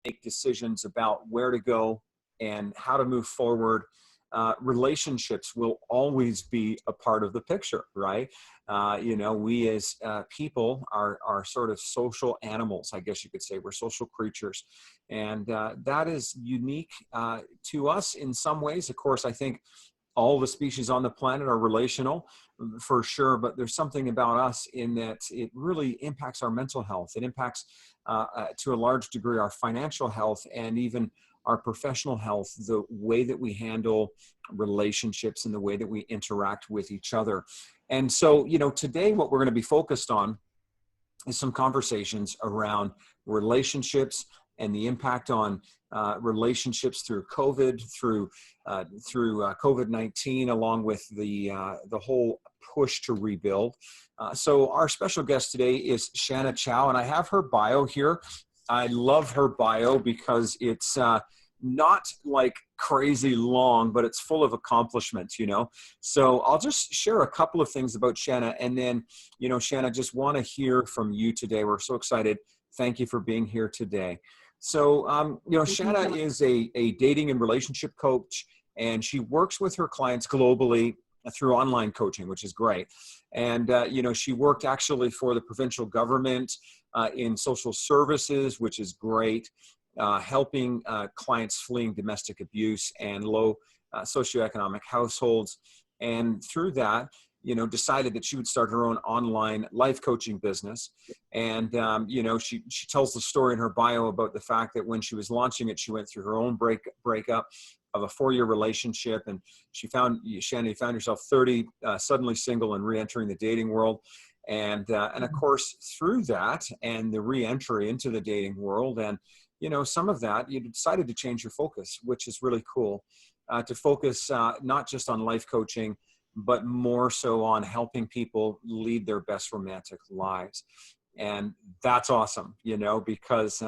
make decisions about where to go and how to move forward, relationships will always be a part of the picture, right? We as people are sort of social animals, I guess you could say. We're social creatures. And that is unique to us in some ways. Of course, I think all the species on the planet are relational for sure, but there's something about us in that it really impacts our mental health. It impacts to a large degree our financial health and even our professional health, the way that we handle relationships and the way that we interact with each other. And so, today what we're going to be focused on is some conversations around relationships and the impact on relationships through COVID, through COVID-19, along with the whole push to rebuild. So our special guest today is Shana Chow, and I have her bio here. I love her bio because it's not like crazy long, but it's full of accomplishments, So I'll just share a couple of things about Shana, and then, Shana, just want to hear from you today. We're so excited. Thank you for being here today. So, Shana is a dating and relationship coach, and she works with her clients globally through online coaching, which is great. And, she worked actually for the provincial government in social services, which is great, helping clients fleeing domestic abuse and low socioeconomic households. And through that, decided that she would start her own online life coaching business. And, she tells the story in her bio about the fact that when she was launching it, she went through her own breakup of a 4-year relationship. And Shana found herself 30, suddenly single and re-entering the dating world. And of course, through that and the re-entry into the dating world and, some of that, you decided to change your focus, which is really cool, to focus not just on life coaching, but more so on helping people lead their best romantic lives. And that's awesome, because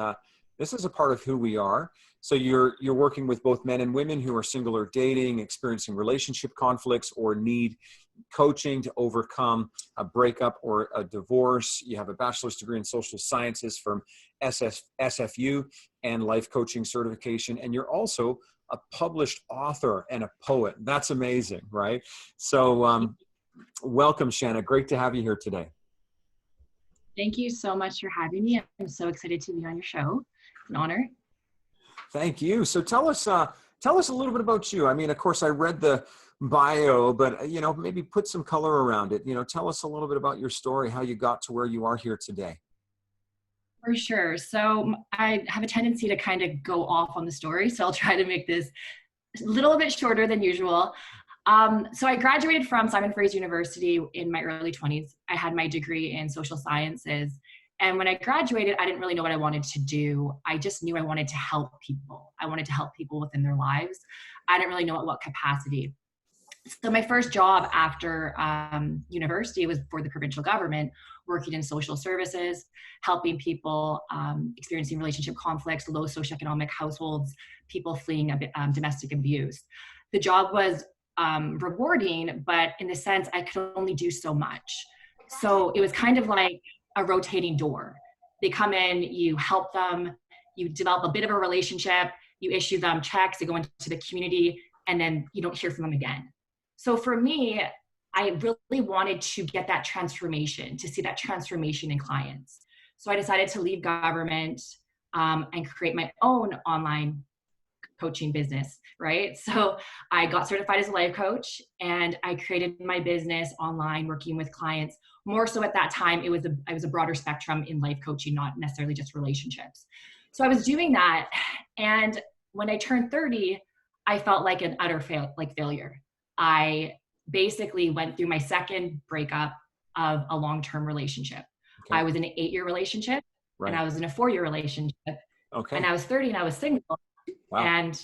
this is a part of who we are. So you're working with both men and women who are single or dating, experiencing relationship conflicts, or need coaching to overcome a breakup or a divorce. You have a bachelor's degree in social sciences from SFU and life coaching certification. And you're also a published author and a poet. That's amazing, right? So welcome, Shana. Great to have you here today. Thank you so much for having me. I'm so excited to be on your show. It's an honor. Thank you. So tell us a little bit about you. I mean, of course, I read the bio, but, maybe put some color around it. Tell us a little bit about your story, how you got to where you are here today. For sure. So I have a tendency to kind of go off on the story, so I'll try to make this a little bit shorter than usual. So I graduated from Simon Fraser University in my early 20s. I had my degree in social sciences. And when I graduated, I didn't really know what I wanted to do. I just knew I wanted to help people. I wanted to help people within their lives. I didn't really know at what capacity. So my first job after university was for the provincial government, working in social services, helping people experiencing relationship conflicts, low socioeconomic households, people fleeing domestic abuse. The job was rewarding, but in the sense I could only do so much. So it was kind of like a rotating door. They come in, you help them, you develop a bit of a relationship, you issue them checks, they go into the community, and then you don't hear from them again. So for me, I really wanted to get that transformation, to see that transformation in clients. So I decided to leave government and create my own online coaching business, right? So I got certified as a life coach and I created my business online, working with clients. More so at that time, I was a broader spectrum in life coaching, not necessarily just relationships. So I was doing that. And when I turned 30, I felt like an utter failure. I basically went through my second breakup of a long-term relationship. Okay. I was in an 8-year relationship, right, and I was in a 4-year relationship. Okay. And I was 30 and I was single. Wow. And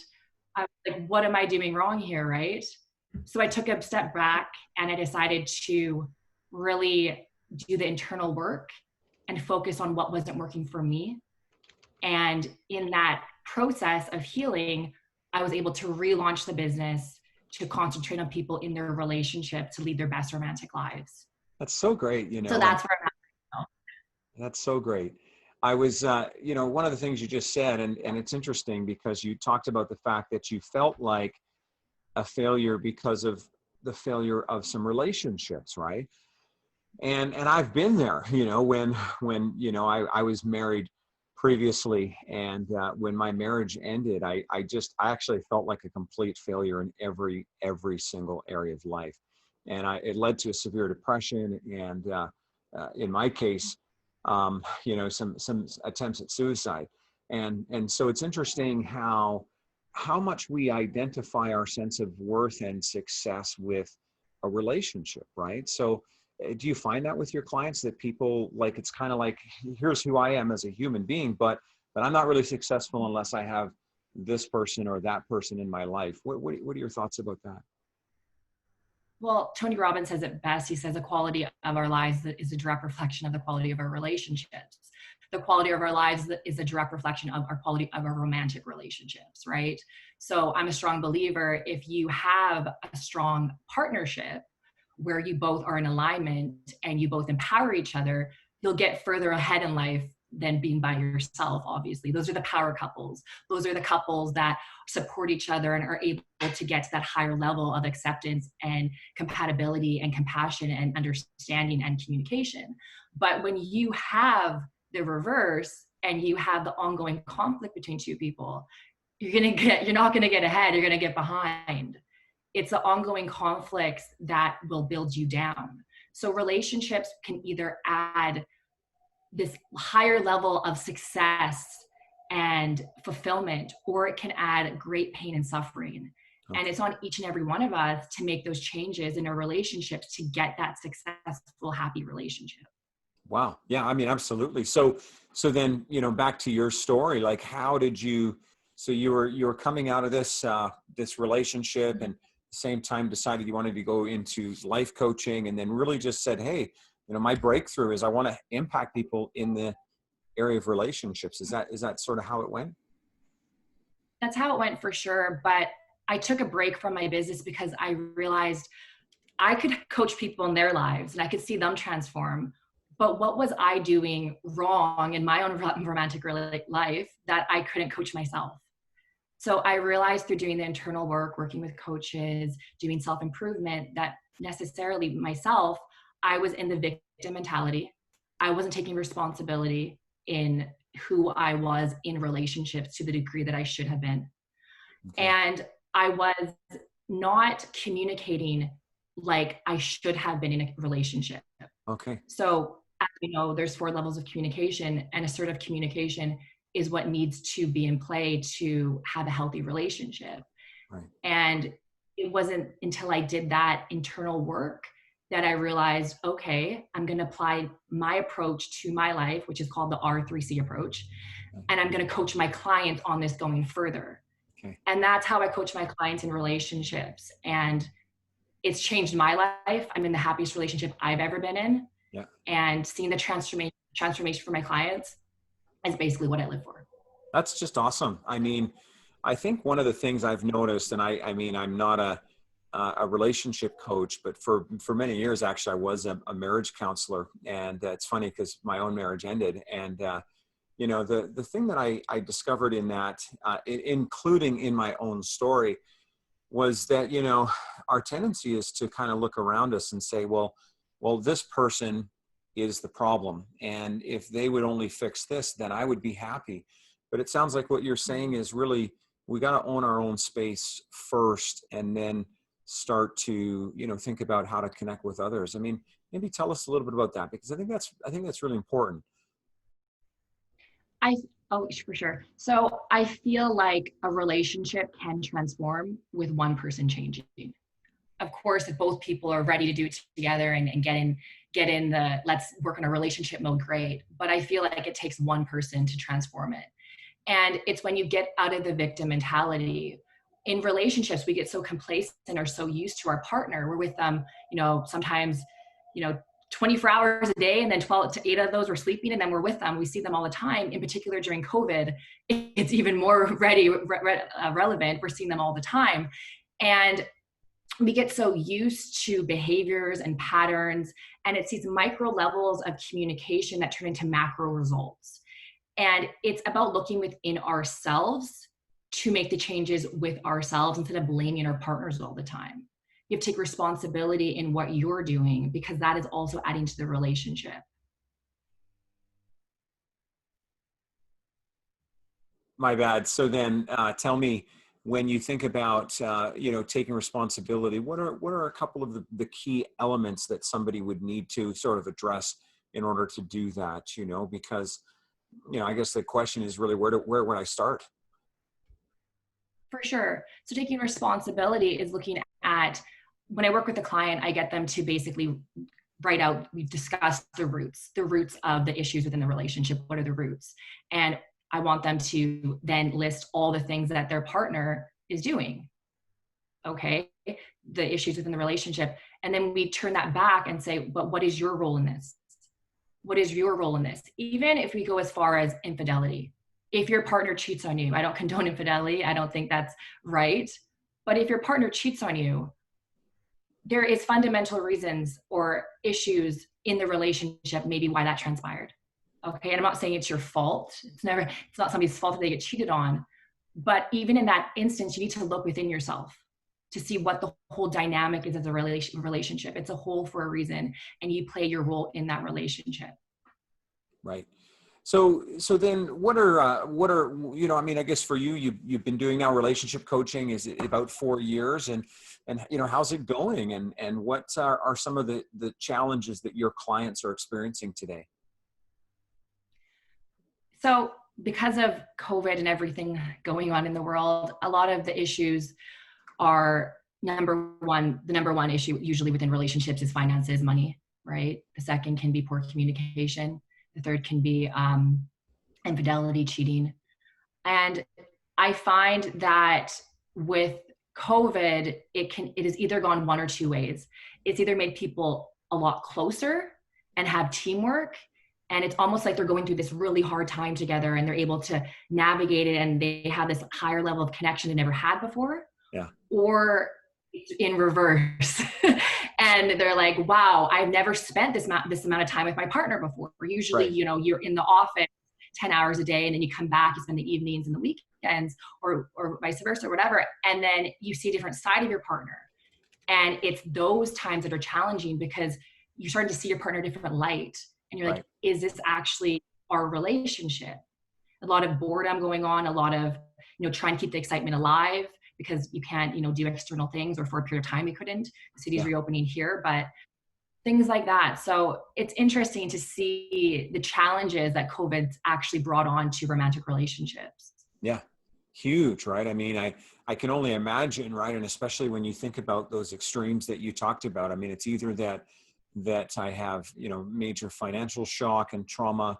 I was like, what am I doing wrong here, right? So I took a step back and I decided to really do the internal work and focus on what wasn't working for me. And in that process of healing, I was able to relaunch the business, to concentrate on people in their relationship, to lead their best romantic lives. That's so great, So that's where I'm at now. That's so great. I was, one of the things you just said, and it's interesting because you talked about the fact that you felt like a failure because of the failure of some relationships, right? And I've been there, when I was married previously, and when my marriage ended, I actually felt like a complete failure in every single area of life, and it led to a severe depression, and in my case, some attempts at suicide, and so it's interesting how much we identify our sense of worth and success with a relationship, right? So do you find that with your clients, that people, like, it's kind of like, here's who I am as a human being, but I'm not really successful unless I have this person or that person in my life? What are your thoughts about that? Well, Tony Robbins says it best. He says the quality of our lives is a direct reflection of the quality of our relationships. The quality of our lives is a direct reflection of our quality of our romantic relationships, right? So I'm a strong believer, if you have a strong partnership where you both are in alignment and you both empower each other, you'll get further ahead in life than being by yourself, obviously. Those are the power couples. Those are the couples that support each other and are able to get to that higher level of acceptance and compatibility and compassion and understanding and communication. But when you have the reverse and you have the ongoing conflict between two people, you're not gonna get ahead, you're gonna get behind. It's the ongoing conflicts that will build you down. So relationships can either add this higher level of success and fulfillment, or it can add great pain and suffering. And Okay. it's on each and every one of us to make those changes in our relationships to get that successful, happy relationship. Wow. Yeah, I mean, absolutely. So then, back to your story, like, how did you, so you were coming out of this relationship, and at the same time decided you wanted to go into life coaching, and then really just said, hey, my breakthrough is I want to impact people in the area of relationships. Is that sort of how it went? That's how it went for sure. But I took a break from my business because I realized I could coach people in their lives and I could see them transform. But what was I doing wrong in my own romantic life that I couldn't coach myself? So I realized through doing the internal work, working with coaches, doing self-improvement, that necessarily myself, I was in the victim mentality. I wasn't taking responsibility in who I was in relationships to the degree that I should have been. Okay. And I was not communicating like I should have been in a relationship. Okay. So, as we know, there's 4 levels of communication, and assertive communication is what needs to be in play to have a healthy relationship. Right. And it wasn't until I did that internal work that I realized, okay, I'm going to apply my approach to my life, which is called the R3C approach. Okay. And I'm going to coach my clients on this going further. Okay. And that's how I coach my clients in relationships. And it's changed my life. I'm in the happiest relationship I've ever been in. Yeah. And seeing the transformation for my clients is basically what I live for. That's just awesome. I mean, I think one of the things I've noticed, and I mean, I'm not a relationship coach, but for many years, actually, I was a marriage counselor. And it's funny because my own marriage ended. And, the thing that I discovered in that, including in my own story, was that, our tendency is to kind of look around us and say, well, this person is the problem. And if they would only fix this, then I would be happy. But it sounds like what you're saying is really, we got to own our own space first, and then start to, think about how to connect with others. I mean, maybe tell us a little bit about that, because I think that's really important. I Oh, for sure. So I feel like a relationship can transform with one person changing. Of course, if both people are ready to do it together and get in the let's work on a relationship mode, great. But I feel like it takes one person to transform it. And it's when you get out of the victim mentality. In relationships, we get so complacent and are so used to our partner. We're with them, sometimes, you know, 24 hours a day, and then 12 to 8 of those we're sleeping, and then we're with them. We see them all the time. In particular, during COVID, it's even more relevant. We're seeing them all the time. And we get so used to behaviors and patterns, and it's these micro levels of communication that turn into macro results. And it's about looking within ourselves to make the changes with ourselves instead of blaming our partners all the time. You have to take responsibility in what you're doing, because that is also adding to the relationship. My bad. So then, tell me, when you think about taking responsibility, what are a couple of the key elements that somebody would need to sort of address in order to do that? Because I guess the question is really where would I start? For sure. So taking responsibility is looking at, when I work with a client, I get them to basically write out, we've discussed the roots of the issues within the relationship. What are the roots? And I want them to then list all the things that their partner is doing. Okay. The issues within the relationship. And then we turn that back and say, but what is your role in this? What is your role in this? Even if we go as far as infidelity, if your partner cheats on you, I don't condone infidelity. I don't think that's right. But if your partner cheats on you, there is fundamental reasons or issues in the relationship, maybe why that transpired. Okay. And I'm not saying it's your fault. It's not somebody's fault that they get cheated on. But even in that instance, you need to look within yourself to see what the whole dynamic is of the relationship. It's a whole for a reason, and you play your role in that relationship. Right. So then what are, I guess for you've been doing now relationship coaching, is it about 4 years, and how's it going? And what are some of the challenges that your clients are experiencing today? So because of COVID and everything going on in the world, a lot of the issues are the number one issue usually within relationships is finances, money, right? The second can be poor communication. The third can be infidelity, cheating. And I find that with COVID, it has either gone one or two ways. It's either made people a lot closer and have teamwork, and it's almost like they're going through this really hard time together and they're able to navigate it, and they have this higher level of connection they never had before. Yeah. Or it's in reverse. And they're like, wow, I've never spent this amount of time with my partner before. Usually, Right. you're in the office 10 hours a day, and then you come back, you spend the evenings and the weekends, or vice versa, or whatever. And then you see a different side of your partner. And it's those times that are challenging, because you're starting to see your partner in a different light. And you're like, Right. is this actually our relationship? A lot of boredom going on, a lot of, trying to keep the excitement alive, because you can't, do external things, or for a period of time you couldn't. The city's Yeah. reopening here, but things like that. So it's interesting to see the challenges that COVID's actually brought on to romantic relationships. Yeah. Huge, right? I mean, I can only imagine, right? And especially when you think about those extremes that you talked about. I mean, it's either that I have, major financial shock and trauma,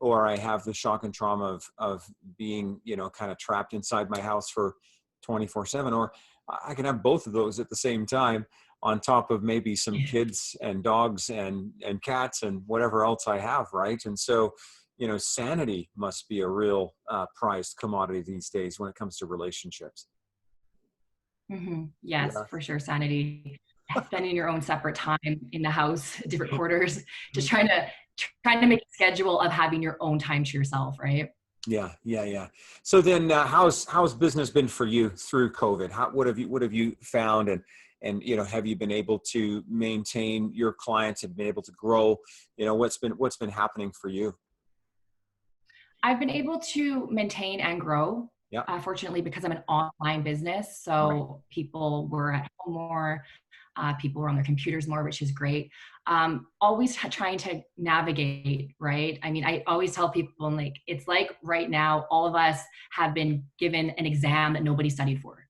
or I have the shock and trauma of being, kind of trapped inside my house for 24/7, or I can have both of those at the same time, on top of maybe some kids and dogs and cats and whatever else I have, right? And so, sanity must be a real prized commodity these days when it comes to relationships. Mm-hmm. Yes, Yeah. for sure. Sanity, spending your own separate time in the house, different quarters, just trying to make a schedule of having your own time to yourself, right? Yeah, yeah, yeah. So then, how's business been for you through COVID? What have you found, and have you been able to maintain your clients, have been able to grow? What's been happening for you? I've been able to maintain and grow, Yeah, fortunately, because I'm an online business. right. So people were at home more, people were on their computers more, which is great. Always trying to navigate, right? I mean, I always tell people, like, it's like right now, all of us have been given an exam that nobody studied for,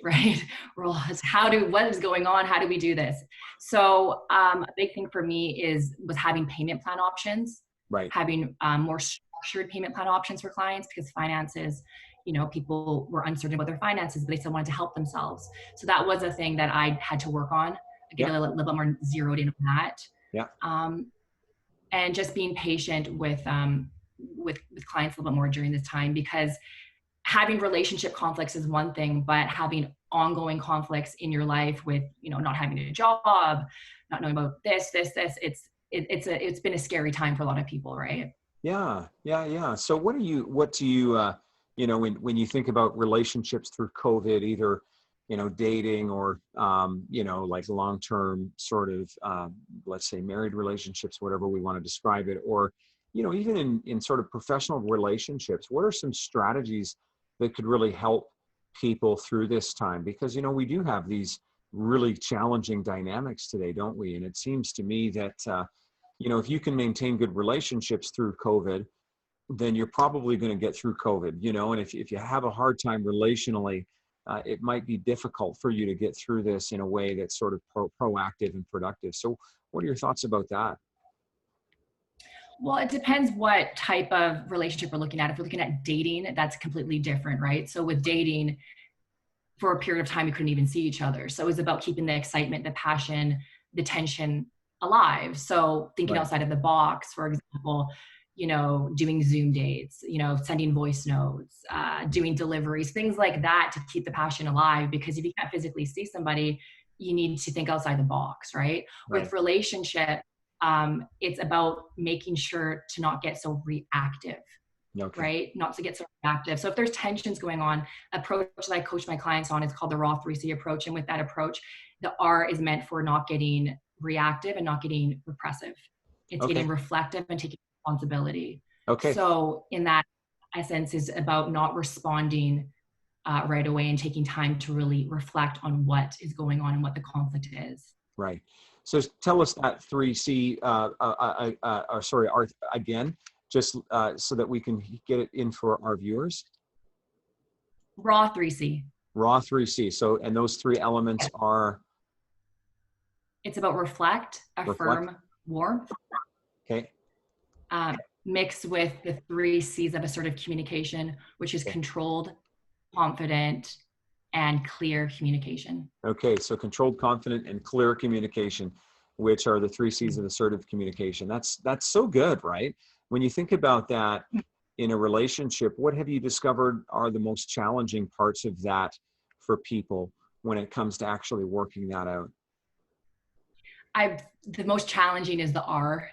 right? We're all, what is going on? How do we do this? So a big thing for me was having payment plan options, Right. having more structured payment plan options for clients, because finances, people were uncertain about their finances, but they still wanted to help themselves. So that was a thing that I had to work on, get Yeah, a little bit more zeroed in on that. yeah, Um, and just being patient with clients a little bit more during this time, because having relationship conflicts is one thing, but having ongoing conflicts in your life with, not having a job, not knowing about this, it's been a scary time for a lot of people, right? Yeah. So what do you, when you think about relationships through COVID, either, dating or, like long-term sort of, let's say married relationships, whatever we want to describe it, or, even in sort of professional relationships, what are some strategies that could really help people through this time? Because, we do have these really challenging dynamics today, don't we? And it seems to me that, if you can maintain good relationships through COVID, then you're probably going to get through COVID, and if you have a hard time relationally, it might be difficult for you to get through this in a way that's sort of proactive and productive. So what are your thoughts about that? Well, it depends what type of relationship we're looking at. If we're looking at dating, that's completely different, right? So with dating, for a period of time, we couldn't even see each other. So it was about keeping the excitement, the passion, the tension alive. So thinking Right. outside of the box, for example, doing Zoom dates, sending voice notes, doing deliveries, things like that to keep the passion alive. Because if you can't physically see somebody, you need to think outside the box, right? Right. With relationship, it's about making sure to not get so reactive, Okay. right? Not to get so reactive. So if there's tensions going on, approach that I coach my clients on is called the raw 3C approach. And with that approach, the R is meant for not getting reactive and not getting repressive. It's getting Okay. reflective and taking responsibility. Okay. So in that essence is about not responding right away and taking time to really reflect on what is going on and what the conflict is. Right. So tell us that 3C, or sorry, Art, again, just so that we can get it in for our viewers. Raw 3C. Raw 3C. So, and those three elements are It's about reflect, reflect. affirm, warmth. Okay. Mixed with the 3 C's of assertive communication, which is controlled, confident, and clear communication. Okay. So controlled, confident, and clear communication, which are the 3 C's of assertive communication. That's so good, right? When you think about that in a relationship, what have you discovered are the most challenging parts of that for people when it comes to actually working that out? The most challenging is the R,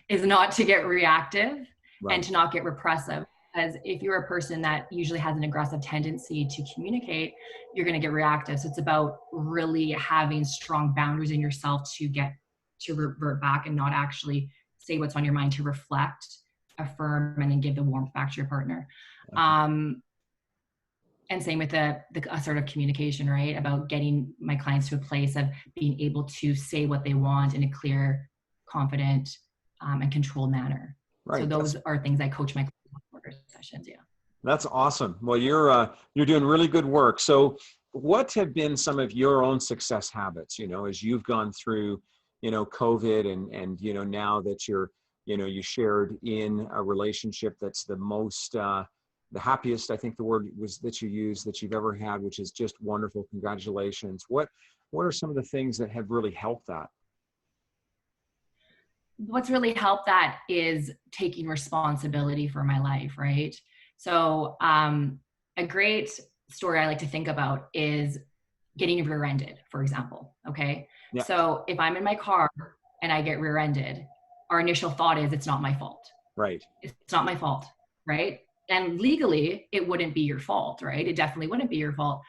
is not to get reactive and Right. to not get repressive. Because if you're a person that usually has an aggressive tendency to communicate, you're going to get reactive. So it's about really having strong boundaries in yourself to revert back and not actually say what's on your mind, to reflect, affirm, and then give the warmth back to your partner. Okay. And same with the assertive communication, right? About getting my clients to a place of being able to say what they want in a clear, confident, and controlled manner. So Right. those are things I coach my clients on sessions. Yeah. That's awesome. Well, you're doing really good work. So what have been some of your own success habits, as you've gone through, COVID and, now that you shared in a relationship that's the most, the happiest, I think the word was that you used, that you've ever had, which is just wonderful. Congratulations. What are some of the things that have really helped that? What's really helped that is taking responsibility for my life, right? So a great story I like to think about is getting rear-ended, for example. Okay. Yeah. So if I'm in my car and I get rear-ended, our initial thought is it's not my fault. Right. It's not my fault, right? And legally, it wouldn't be your fault, right? It definitely wouldn't be your fault.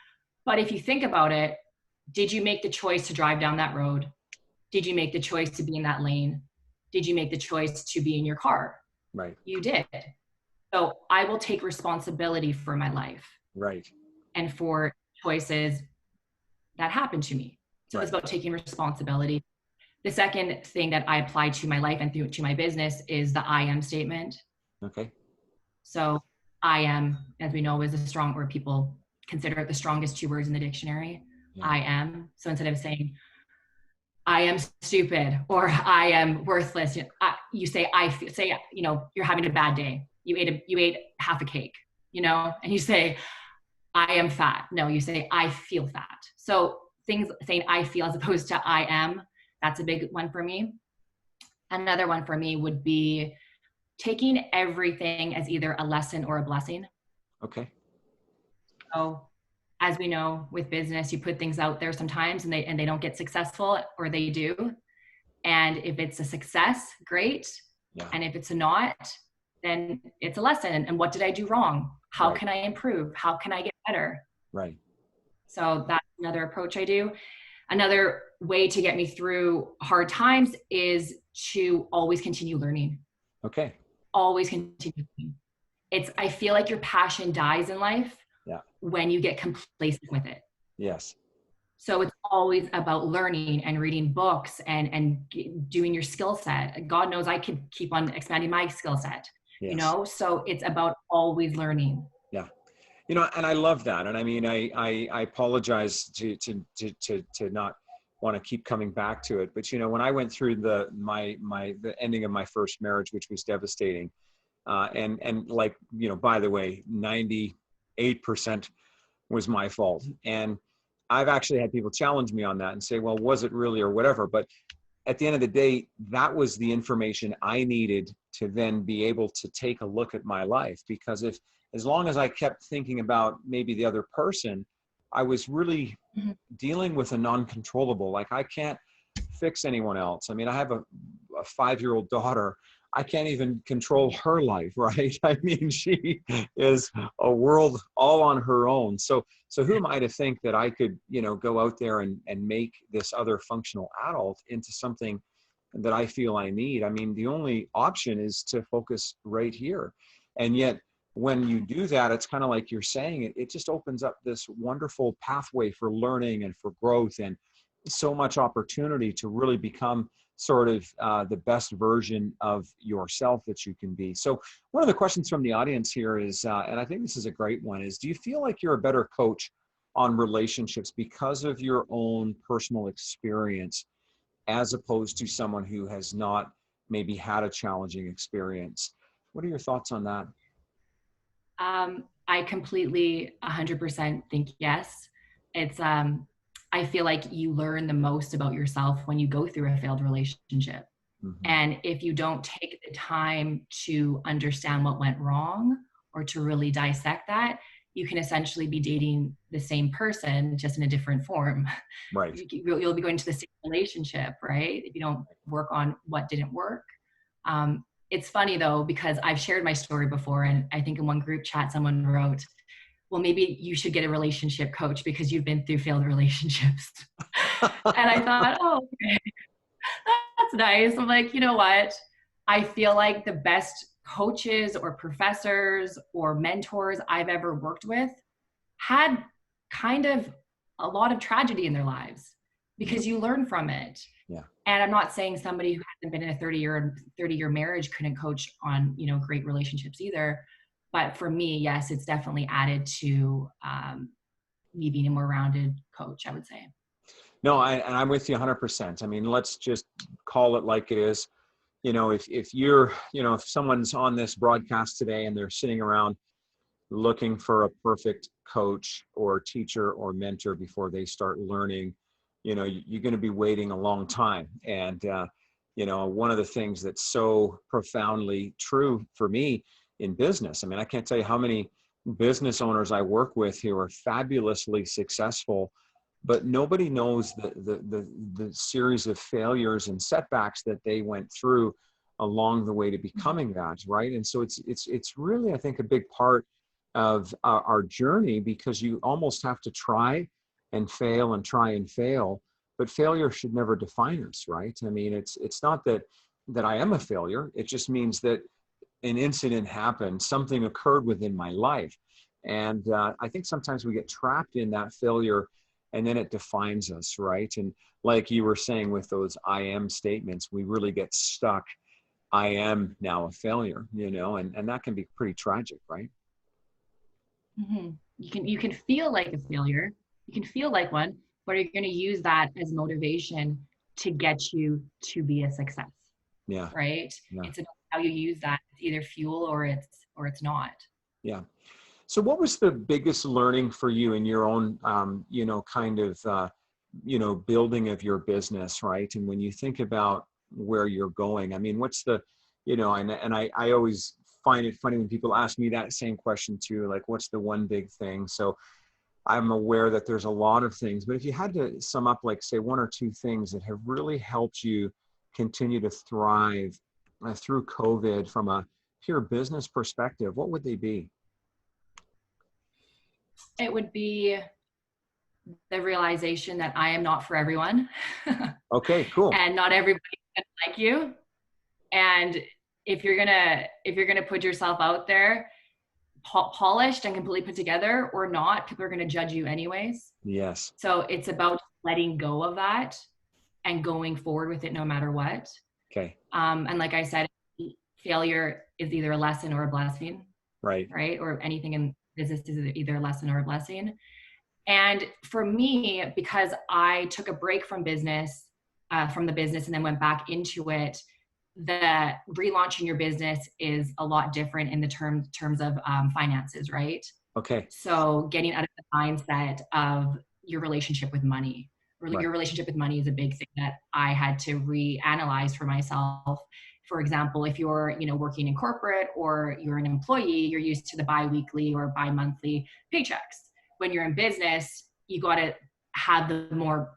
But if you think about it, did you make the choice to drive down that road? Did you make the choice to be in that lane? Did you make the choice to be in your car? Right. You did. So I will take responsibility for my life Right. and for choices that happened to me. So it's about taking responsibility. The second thing that I apply to my life and to my business is the I am statement. Okay. So I am, as we know, is a strong word. People consider it the strongest 2 words in the dictionary. Yeah. I am. So instead of saying, I am stupid or I am worthless, you say, you're having a bad day. You ate half a cake, and you say, I am fat. No, you say, I feel fat. So things saying I feel as opposed to I am, that's a big one for me. Another one for me would be taking everything as either a lesson or a blessing. Okay. So as we know with business, you put things out there sometimes and they don't get successful, or they do. And if it's a success, great. Yeah. And if it's not, then it's a lesson. And what did I do wrong? How Right. can I improve? How can I get better? Right. So that's another approach I do. Another way to get me through hard times is to always continue learning. Okay. Always continue learning. I feel like your passion dies in life Yeah. when you get complacent with it. Yes. So it's always about learning and reading books and doing your skill set. God knows I could keep on expanding my skill set, Yes. so it's about always learning. Yeah. And I love that. And I mean, I apologize to not want to keep coming back to it. But, when I went through the ending of my first marriage, which was devastating, and like, by the way, 98% was my fault. And I've actually had people challenge me on that and say, well, was it really, or whatever? But at the end of the day, that was the information I needed to then be able to take a look at my life. Because as long as I kept thinking about maybe the other person, I was really dealing with a non-controllable. Like, I can't fix anyone else. I mean, I have a 5-year-old daughter. I can't even control her life, right? I mean, she is a world all on her own. So who am I to think that I could, go out there and make this other functional adult into something that I feel I need? I mean, the only option is to focus right here. And yet, when you do that, it's kind of like you're saying, it just opens up this wonderful pathway for learning and for growth, and so much opportunity to really become sort of the best version of yourself that you can be. So one of the questions from the audience here is, and I think this is a great one, is do you feel like you're a better coach on relationships because of your own personal experience, as opposed to someone who has not maybe had a challenging experience? What are your thoughts on that? I completely 100% think yes. I feel like you learn the most about yourself when you go through a failed relationship. Mm-hmm. And if you don't take the time to understand what went wrong or to really dissect that, you can essentially be dating the same person, just in a different form. Right. You'll be going to the same relationship, right? If you don't work on what didn't work. It's funny though, because I've shared my story before, and I think in one group chat, someone wrote, well, maybe you should get a relationship coach because you've been through failed relationships. And I thought, oh, okay, that's nice. I'm like, you know what? I feel like the best coaches or professors or mentors I've ever worked with had kind of a lot of tragedy in their lives because you learn from it. Yeah. And I'm not saying somebody who hasn't been in a 30-year marriage couldn't coach on, great relationships either. But for me, yes, it's definitely added to me being a more rounded coach, I would say. No, I'm with you 100%. I mean, let's just call it like it is. If you're, if someone's on this broadcast today and they're sitting around looking for a perfect coach or teacher or mentor before they start learning, you're going to be waiting a long time. And, one of the things that's so profoundly true for me in business, I mean, I can't tell you how many business owners I work with who are fabulously successful, but nobody knows the series of failures and setbacks that they went through along the way to becoming that, right? And so it's really, I think, a big part of our journey, because you almost have to try and fail and try and fail, but failure should never define us, right? I mean, it's not that I am a failure. It just means that an incident happened, something occurred within my life. And I think sometimes we get trapped in that failure, and then it defines us, right? And like you were saying with those I am statements, we really get stuck. I am now a failure, and that can be pretty tragic, right? Mm-hmm. You can feel like a failure. You can feel like one, but you're going to use that as motivation to get you to be a success, Yeah. right? Yeah. It's about how you use that. It's either fuel or it's not. Yeah. So what was the biggest learning for you in your own, kind of, building of your business, right? And when you think about where you're going, I mean, what's the, and I always find it funny when people ask me that same question too, like, what's the one big thing? So I'm aware that there's a lot of things, but if you had to sum up, like, say, one or two things that have really helped you continue to thrive through COVID from a pure business perspective, what would they be? It would be the realization that I am not for everyone. Okay, cool. And not everybody's gonna like you. And if you're gonna put yourself out there polished and completely put together or not, people are gonna judge you anyways. Yes. So it's about letting go of that and going forward with it no matter what. Okay. And like I said, failure is either a lesson or a blessing, Right. right? Or anything in business is either a lesson or a blessing. And for me, because I took a break from business, from the business and then went back into it, the relaunching your business is a lot different in the terms of finances, right? Okay. So getting out of the mindset of your relationship with money. Really, Right. your relationship with money is a big thing that I had to reanalyze for myself. For example, if you're, working in corporate or you're an employee, you're used to the biweekly or bi-monthly paychecks. When you're in business, you got to have the more,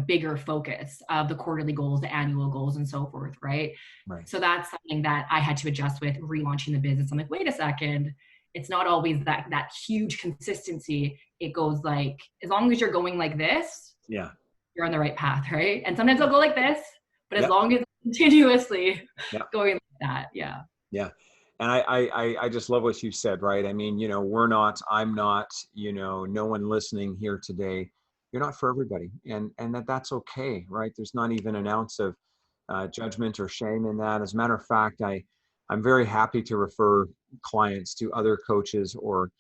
bigger focus of the quarterly goals, the annual goals, and so forth, right? Right. So that's something that I had to adjust with relaunching the business. I'm like, wait a second, it's not always that huge consistency. It goes like, as long as you're going like this, Yeah. you're on the right path, right? And sometimes I'll go like this, but as Yep. long as continuously Yeah. going like that, yeah. Yeah. And I just love what you said, right? I mean, I'm not, no one listening here today, you're not for everybody. And that's okay, right? There's not even an ounce of judgment or shame in that. As a matter of fact, I'm very happy to refer clients to other coaches or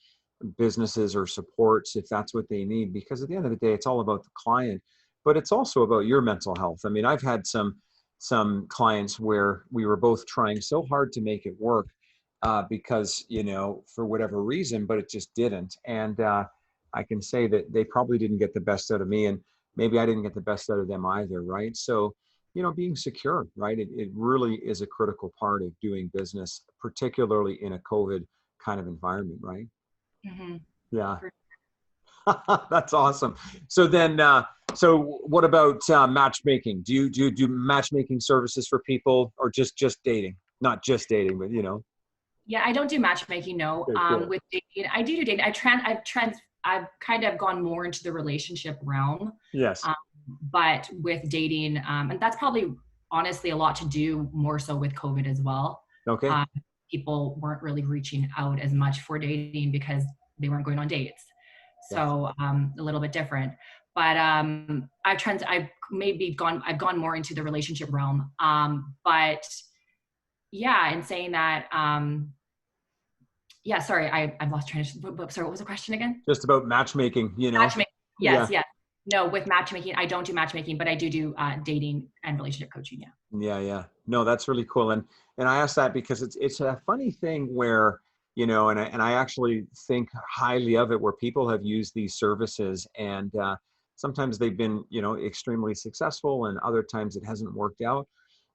businesses or supports if that's what they need, because at the end of the day, it's all about the client, but it's also about your mental health. I mean, I've had some clients where we were both trying so hard to make it work because, for whatever reason, but it just didn't. And I can say that they probably didn't get the best out of me, and maybe I didn't get the best out of them either, right? So, being secure, right? It really is a critical part of doing business, particularly in a COVID kind of environment, right? Mm-hmm. Yeah. That's awesome. So then, so what about matchmaking? Do you do matchmaking services for people, or just dating? Not just dating, but Yeah, I don't do matchmaking. No. Okay, cool. With dating, I do dating. I've kind of gone more into the relationship realm, Yes. um, but with dating, and that's probably honestly a lot to do more so with COVID as well. Okay. Um, People weren't really reaching out as much for dating because they weren't going on dates. Yeah. So a little bit different. But I've gone more into the relationship realm. But yeah, in saying that, yeah, sorry, I've lost train of, sorry, what was the question again? Just about matchmaking, Matchmaking. Yeah. Yes, yes. No, with matchmaking, I don't do matchmaking, but I do dating and relationship coaching. Yeah. Yeah, yeah. No, that's really cool. And I asked that because it's a funny thing where, and I actually think highly of it, where people have used these services, and sometimes they've been, extremely successful, and other times it hasn't worked out.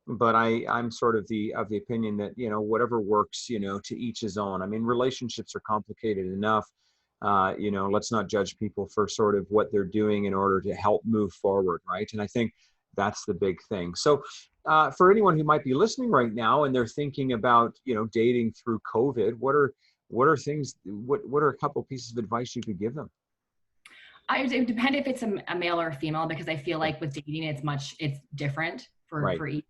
But I'm sort of the opinion that, whatever works, to each his own. I mean, relationships are complicated enough. Let's not judge people for sort of what they're doing in order to help move forward, right? And I think that's the big thing. So for anyone who might be listening right now and they're thinking about, dating through COVID, what are a couple pieces of advice you could give them? It would depend if it's a male or a female, because I feel Yeah. like with dating, it's different Right. for each.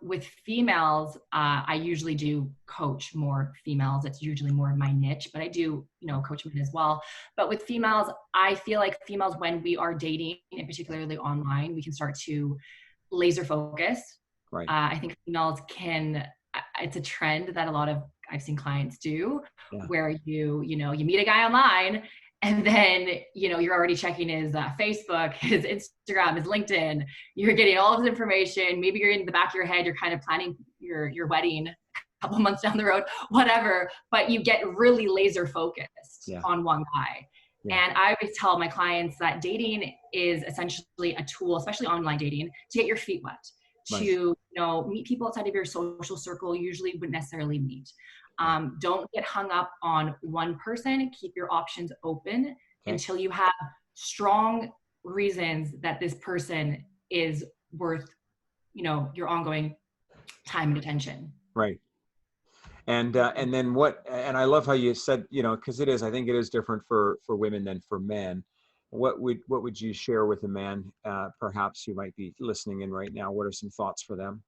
With females, I usually do coach more females. It's usually more of my niche, but I do, coach men as well. But with females, I feel like females, when we are dating, and particularly online, we can start to laser focus. Right. I think females it's a trend that a lot of I've seen clients do, Yeah. where you meet a guy online, and then you're already checking his Facebook, his Instagram, his LinkedIn. You're getting all of his information. Maybe you're in the back of your head, you're kind of planning your wedding a couple months down the road, whatever, but you get really laser focused Yeah. on one guy. Yeah. And I always tell my clients that dating is essentially a tool, especially online dating, to get your feet wet, Right. to meet people outside of your social circle you usually wouldn't necessarily meet. Don't get hung up on one person. Keep your options open until you have strong reasons that this person is worth, your ongoing time and attention. Right. And then and I love how you said, because I think it is different for women than for men. What would you share with a man, perhaps who might be listening in right now? What are some thoughts for them?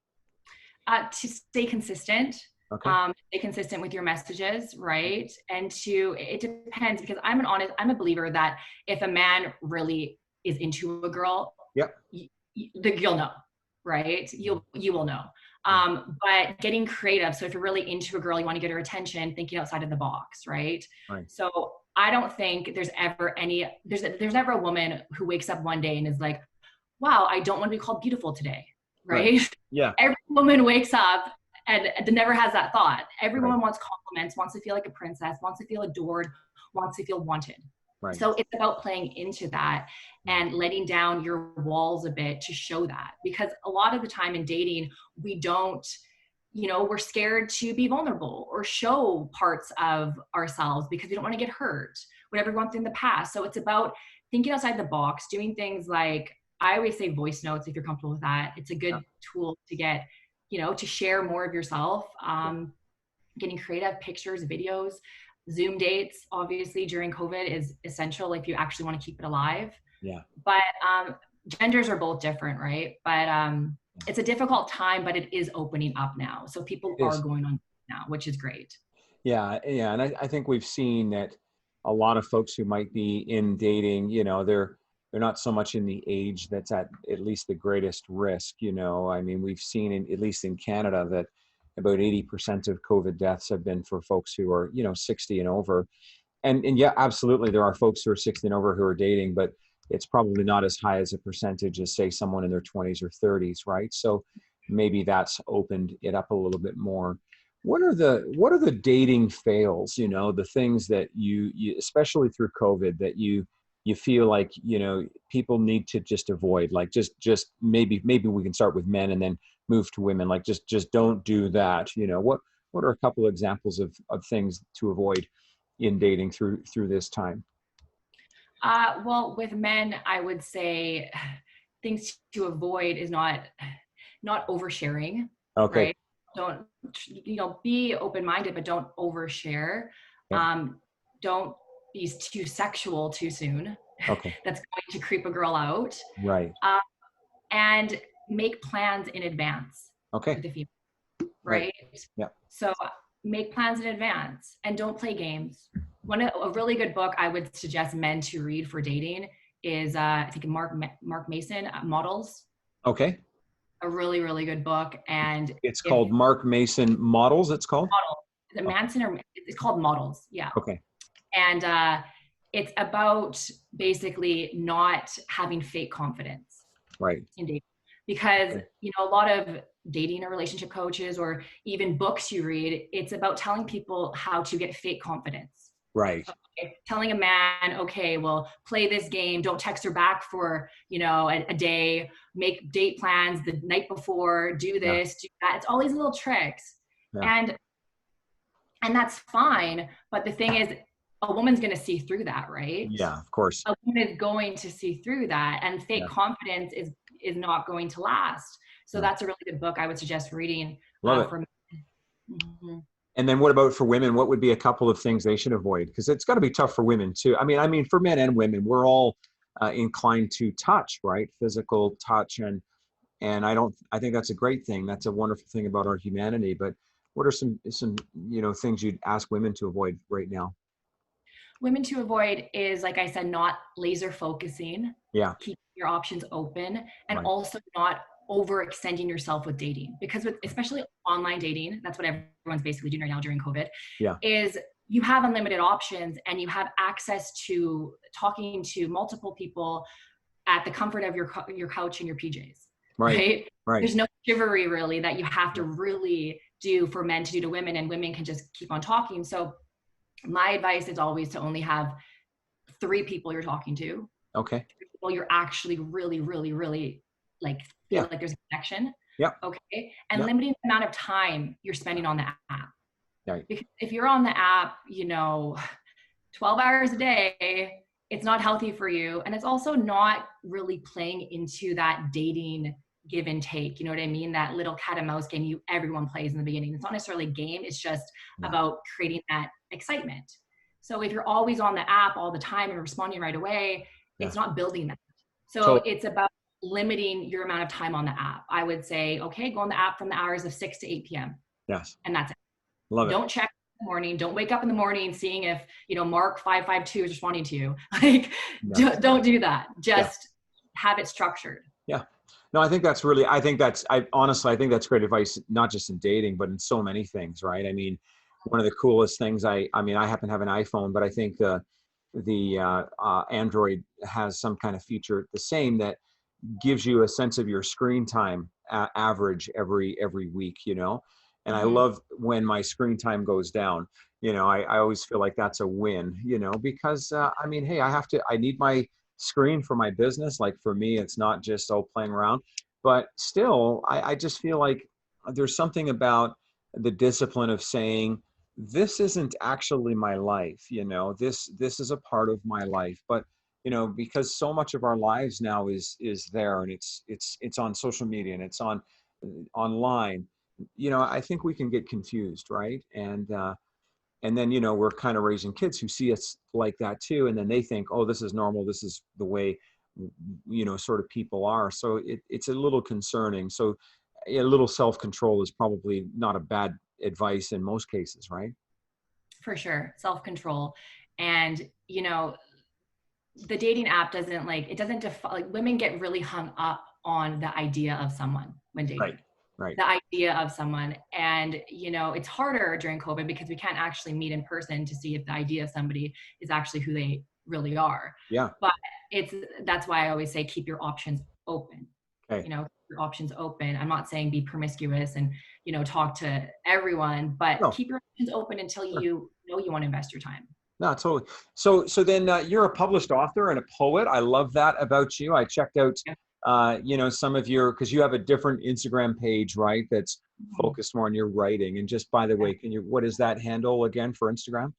To stay consistent. Okay. Stay consistent with your messages, right? And it depends, because I'm a believer that if a man really is into a girl, Yep. you'll know, right? You will know. But getting creative. So if you're really into a girl, you want to get her attention, thinking outside of the box, right? Right. So I don't think there's never a woman who wakes up one day and is like, wow, I don't want to be called beautiful today, right? Yeah. Every woman wakes up and never has that thought. Every Right. woman wants compliments, wants to feel like a princess, wants to feel adored, wants to feel wanted. Right. So it's about playing into that and letting down your walls a bit to show that. Because a lot of the time in dating, we don't, we're scared to be vulnerable or show parts of ourselves because we don't want to get hurt, whatever we went through in the past. So it's about thinking outside the box, doing things like, I always say voice notes, if you're comfortable with that. It's a good tool to get, to share more of yourself, getting creative, pictures, videos. Zoom dates, obviously, during COVID is essential if you actually want to keep it alive. Yeah. But genders are both different, right? But it's a difficult time, but it is opening up now. So people are going on now, which is great. Yeah. Yeah. And I think we've seen that a lot of folks who might be in dating, they're not so much in the age that's at least the greatest risk. I mean, we've seen at least in Canada that about 80% of COVID deaths have been for folks who are, 60 and over. And yeah, absolutely. There are folks who are 60 and over who are dating, but it's probably not as high as a percentage as, say, someone in their 20s or 30s, right? So maybe that's opened it up a little bit more. What are the dating fails, the things that you especially through COVID, that you feel like, people need to just avoid, like just maybe we can start with men and then move to women, like just don't do that. What are a couple of examples of things to avoid in dating through this time? Well, with men, I would say things to avoid is not oversharing, Okay. right? Don't, be open-minded, but don't overshare. Yep. Don't be too sexual too soon. Okay. That's going to creep a girl out. Right. And make plans in advance. Okay. With the female, right? Yeah. So make plans in advance and don't play games. A really good book I would suggest men to read for dating is I think Mark Mason, Models. Okay. A really, really good book. And it's called Mark Mason Models, it's called? Models. Is it Manson or it's called Models? Yeah. Okay. And it's about basically not having fake confidence. Right. In dating. Because, a lot of dating or relationship coaches or even books you read, it's about telling people how to get fake confidence. Right. Okay. Telling a man, okay, well, play this game. Don't text her back for, a day. Make date plans the night before. Do this, do that. It's all these little tricks. Yeah. And that's fine. But the thing is, a woman's going to see through that, right? Yeah, of course. A woman is going to see through that. And fake confidence is not going to last. So that's a really good book I would suggest reading. Love it. For men. Mm-hmm. And then what about for women? What would be a couple of things they should avoid? Because it's got to be tough for women too. I mean, for men and women, we're all inclined to touch, right? Physical touch. And I think that's a great thing. That's a wonderful thing about our humanity. But what are some things you'd ask women to avoid right now? Women to avoid is, like I said, not laser focusing. Yeah. Keep your options open, and also not overextending yourself with dating, because especially online dating, that's what everyone's basically doing right now during COVID. Yeah. Is you have unlimited options and you have access to talking to multiple people at the comfort of your couch and your PJs. Right. There's no chivalry really that you have to really do for men to do to women, and women can just keep on talking. So my advice is always to only have 3 people you're talking to. Okay. 3 people you're actually really, really, really like feel like there's a connection. Yeah. Okay. And limiting the amount of time you're spending on the app. Right. Because if you're on the app, 12 hours a day, it's not healthy for you. And it's also not really playing into that dating give and take. You know what I mean? That little cat and mouse game everyone plays in the beginning. It's not necessarily a game. It's just Yeah. about creating that excitement. So if you're always on the app all the time and responding right away, Yeah. it's not building that. So So it's about limiting your amount of time on the app. I would say, okay, go on the app from the hours of 6 to 8 p.m. yes, And that's it. love it. Don't check in the morning. Don't wake up in the morning seeing if, Mark 552 is responding to you. Like, Yeah. don't do that. Yeah. Just have it structured. Yeah. No, I think that's really, I honestly, I think that's great advice, not just in dating, but in so many things, right? I mean, one of the coolest things, I mean, I happen to have an iPhone, but I think the Android has some kind of feature the same that gives you a sense of your screen time average every week, and I Mm-hmm. love when my screen time goes down. I always feel like that's a win, because I mean, hey, I need my screen for my business. Like for me, it's not just playing around, but still I just feel like there's something about the discipline of saying, this isn't actually my life, this is a part of my life, but because so much of our lives now is there, and it's on social media, and it's on online. I think we can get confused, right? And then we're kind of raising kids who see us like that too, and then they think, oh, this is normal, this is the way sort of people are. So it's a little concerning. So a little self-control is probably not a bad advice in most cases, right? For sure. Self-control. And, the dating app doesn't it doesn't define, women get really hung up on the idea of someone when Right. dating. Right. The idea of someone. And, it's harder during COVID because we can't actually meet in person to see if the idea of somebody is actually who they really are. Yeah. But that's why I always say keep your options open. Okay. Your options open. I'm not saying be promiscuous and, talk to everyone, but No. keep your options open until Sure. you know you want to invest your time. No, totally. So then you're a published author and a poet. I love that about you. I checked out, Yeah. some of because you have a different Instagram page, right? That's focused more on your writing. And just by the way, what is that handle again for Instagram?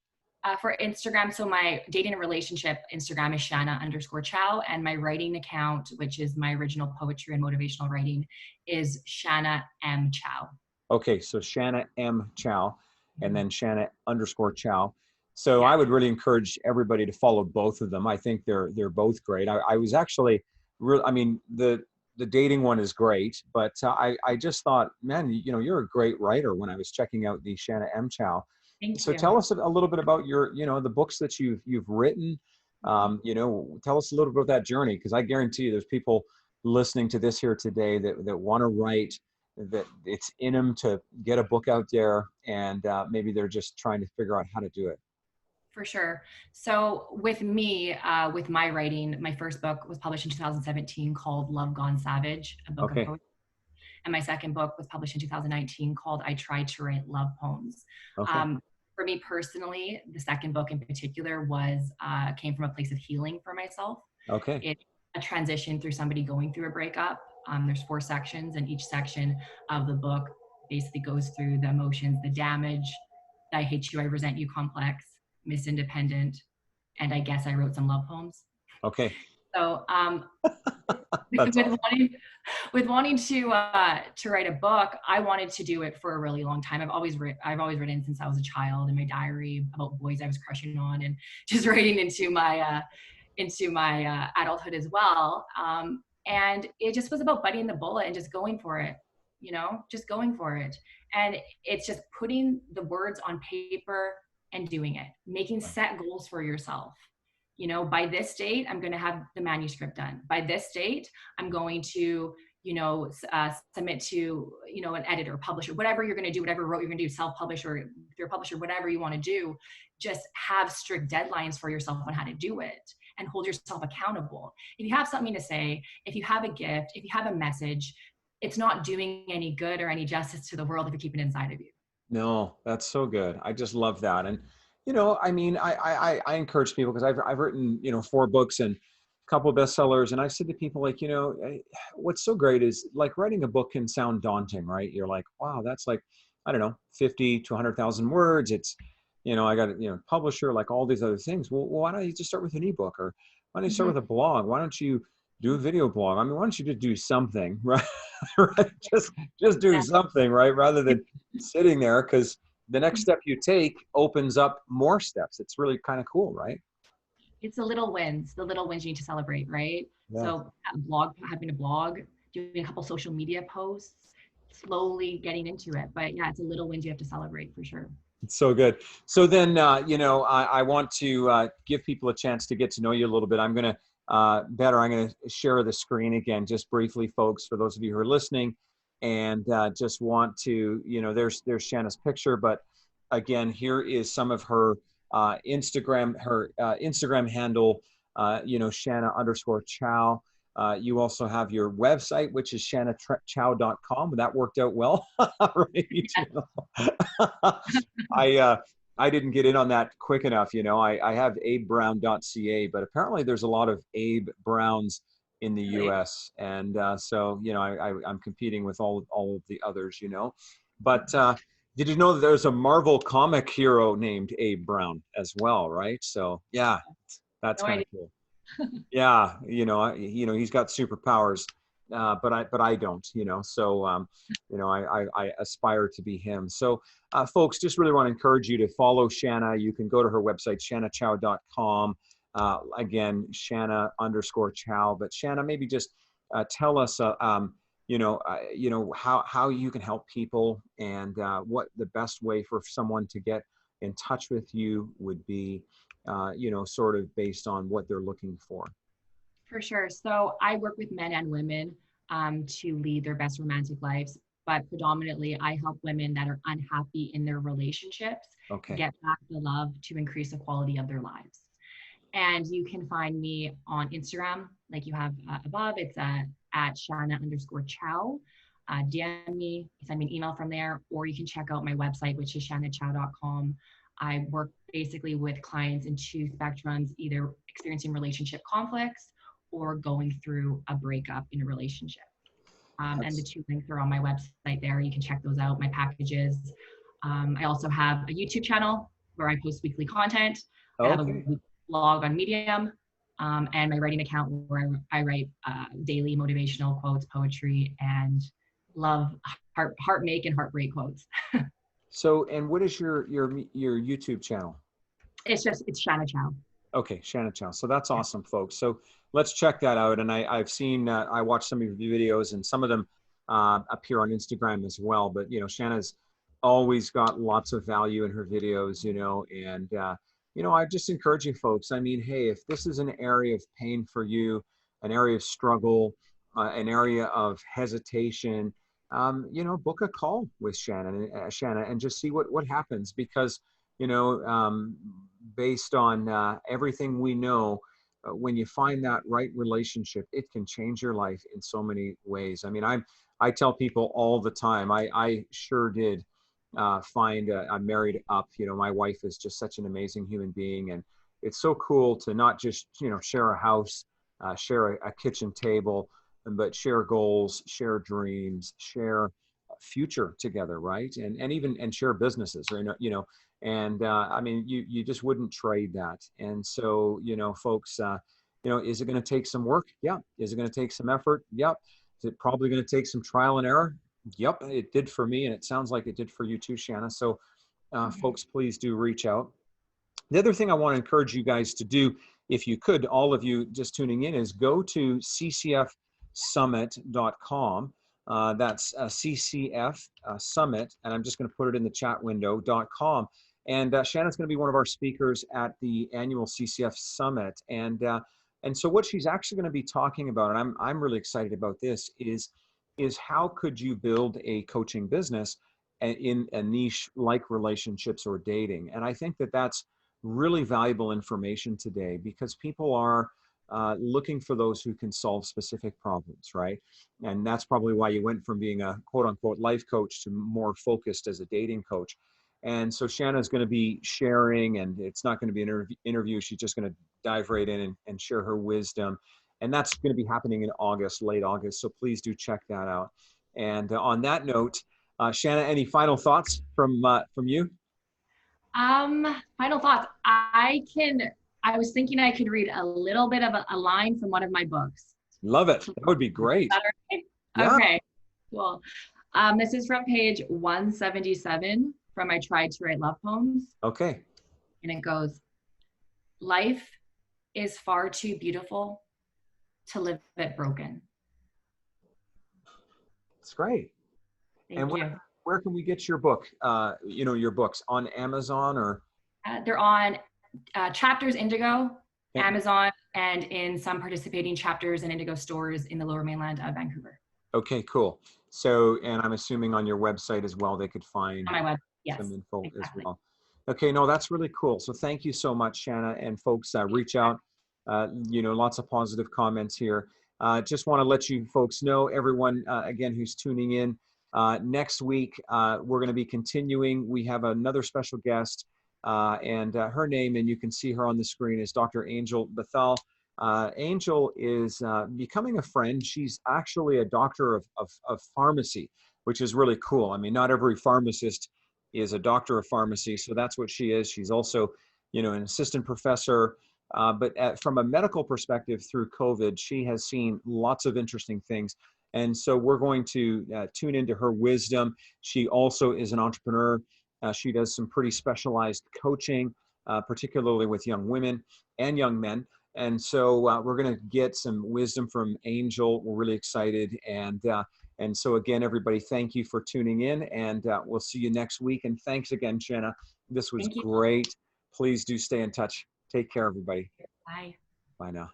For Instagram, so my dating and relationship Instagram is Shana_Chow, and my writing account, which is my original poetry and motivational writing, is Shana M. Chow. Okay, so Shana M. Chow, and then Shana_Chow. So Yeah. I would really encourage everybody to follow both of them. I think they're both great. I was actually real. I mean, the dating one is great, but I just thought, man, you're a great writer when I was checking out the Shana M. Chow. Thank So you. tell us a little bit about your, the books that you've written. Tell us a little bit about that journey, because I guarantee you there's people listening to this here today that want to write, that it's in them to get a book out there, and maybe they're just trying to figure out how to do it. For sure. So with me, with my writing, my first book was published in 2017 called Love Gone Savage, a book of Okay. poetry. And my second book was published in 2019 called I Tried to Write Love Poems. Okay. For me personally, the second book in particular came from a place of healing for myself. Okay. It's a transition through somebody going through a breakup. There's 4 sections, and each section of the book basically goes through the emotions, the damage, the I hate you, I resent you complex, Miss Independent, and I guess I wrote some love poems. Okay. So That's with awesome. wanting to write a book, I wanted to do it for a really long time. I've always written since I was a child in my diary about boys I was crushing on, and just writing into my adulthood as well. And it just was about biting the bullet and just going for it, just going for it. And it's just putting the words on paper and doing it, making set goals for yourself. By this date, I'm going to have the manuscript done. By this date, I'm going to, submit to, an editor, publisher, whatever you're going to do, whatever route you're going to do, self-publish, or if you're a publisher, whatever you want to do, just have strict deadlines for yourself on how to do it and hold yourself accountable. If you have something to say, if you have a gift, if you have a message, it's not doing any good or any justice to the world if you keep it inside of you. No, that's so good. I just love that. And, I mean, I encourage people, because I've written, 4 books and a couple of bestsellers. And I've said to people, like, what's so great is, like, writing a book can sound daunting, right? You're like, wow, that's like, I don't know, 50 to 100,000 words. It's, I got publisher, like all these other things. Well, why don't you just start with an ebook, or why don't you start with a blog? Why don't you, do a video blog. I mean, why don't you just do something, right? Right? Just do something, right? Rather than sitting there, because the next step you take opens up more steps. It's really kind of cool, right? It's the little wins you need to celebrate, right? Yeah. So having a blog, doing a couple social media posts, slowly getting into it. But yeah, it's a little wins you have to celebrate for sure. It's so good. So then, I want to give people a chance to get to know you a little bit. I'm going to, I'm going to share the screen again, just briefly, folks, for those of you who are listening, and just want to, there's Shana's picture, but again, here is some of her Instagram handle, Shana_Chow. You also have your website, which is shanachow.com. That worked out well. Right? I didn't get in on that quick enough. I have abebrown.ca, but apparently there's a lot of Abe Browns in the U.S. And so, I'm competing with all of the others, But did you know that there's a Marvel comic hero named Abe Brown as well, right? So yeah, that's No kind idea. of cool. Yeah, he's got superpowers, but I don't, So I aspire to be him. So folks, just really want to encourage you to follow Shana. You can go to her website, shanachow.com. Again, Shana_Chow. But Shana, maybe just tell us, how you can help people, and what the best way for someone to get in touch with you would be. Sort of based on what they're looking for. For sure. So I work with men and women to lead their best romantic lives, but predominantly I help women that are unhappy in their relationships Okay. get back the love to increase the quality of their lives. And you can find me on Instagram, like you have above. It's at Shana_Chow. DM me, send me an email from there, or you can check out my website, which is shanachow.com. I work basically with clients in two spectrums, either experiencing relationship conflicts or going through a breakup in a relationship. And the two links are on my website there. You can check those out, my packages. I also have a YouTube channel where I post weekly content. I have a blog on Medium, and my writing account where I write daily motivational quotes, poetry, and love, heart make and heartbreak quotes. So, and what is your YouTube channel? It's Shana Chow. Okay, Shana Chow. So that's awesome, folks. So let's check that out. And I've seen, I watched some of your videos, and some of them appear on Instagram as well. But Shana's always got lots of value in her videos. And I just encourage you, folks. I mean, hey, if this is an area of pain for you, an area of struggle, an area of hesitation, book a call with Shana, and just see what happens, because based on everything we know, when you find that right relationship, it can change your life in so many ways. I mean, I tell people all the time, I sure did find I'm married up. My wife is just such an amazing human being, and it's so cool to not just share a house, share a kitchen table, but share goals, share dreams, share future together, right? And even share businesses, or and I mean, you just wouldn't trade that. And so folks, is it going to take some work? Yeah. Is it going to take some effort? Yep. Is it probably going to take some trial and error? Yep, it did for me, and it sounds like it did for you too, Shana. So folks, please do reach out. The other thing I want to encourage you guys to do, if you could, all of you just tuning in, is go to ccfsummit.com. That's CCF Summit, and I'm just going to put it in the chat window.com. And Shannon's going to be one of our speakers at the annual CCF Summit. And so what she's actually going to be talking about, and I'm really excited about this, is how could you build a coaching business in a niche like relationships or dating. And I think that that's really valuable information today, because people are looking for those who can solve specific problems, right? And that's probably why you went from being a quote unquote life coach to more focused as a dating coach. And so Shana's going to be sharing, and it's not going to be an interview. She's just going to dive right in and share her wisdom. And that's going to be happening in August, late August. So please do check that out. And on that note, Shana, any final thoughts from you? Final thoughts. I was thinking I could read a little bit of a line from one of my books. Love it. That would be Is great. that all right? Yeah. Okay, cool. This is from page 177 from I Tried to Write Love Poems. Okay. And it goes, life is far too beautiful to live it broken. That's great. And Thank you. where can we get your book? Your books on Amazon or? They're on Chapters Indigo, Okay. Amazon, and in some participating chapters and Indigo stores in the Lower Mainland of Vancouver. Okay, cool. So, and I'm assuming on your website as well, they could find On my web, yes, some info as exactly. well. Okay, no, that's really cool. So thank you so much, Shana, and folks, reach out. Lots of positive comments here. Just want to let you folks know, everyone, again, who's tuning in, next week, we're going to be continuing. We have another special guest, and her name, and you can see her on the screen, is Dr. Angel Bethal. Angel is becoming a friend. She's actually a doctor of pharmacy, which is really cool. I mean, not every pharmacist is a doctor of pharmacy, so that's what she is. She's also, an assistant professor. But from a medical perspective, through COVID, she has seen lots of interesting things. And so we're going to tune into her wisdom. She also is an entrepreneur. She does some pretty specialized coaching, particularly with young women and young men. And so we're going to get some wisdom from Angel. We're really excited. And so again, everybody, thank you for tuning in, and we'll see you next week. And thanks again, Shana. This was great. Please do stay in touch. Take care, everybody. Bye. Bye now.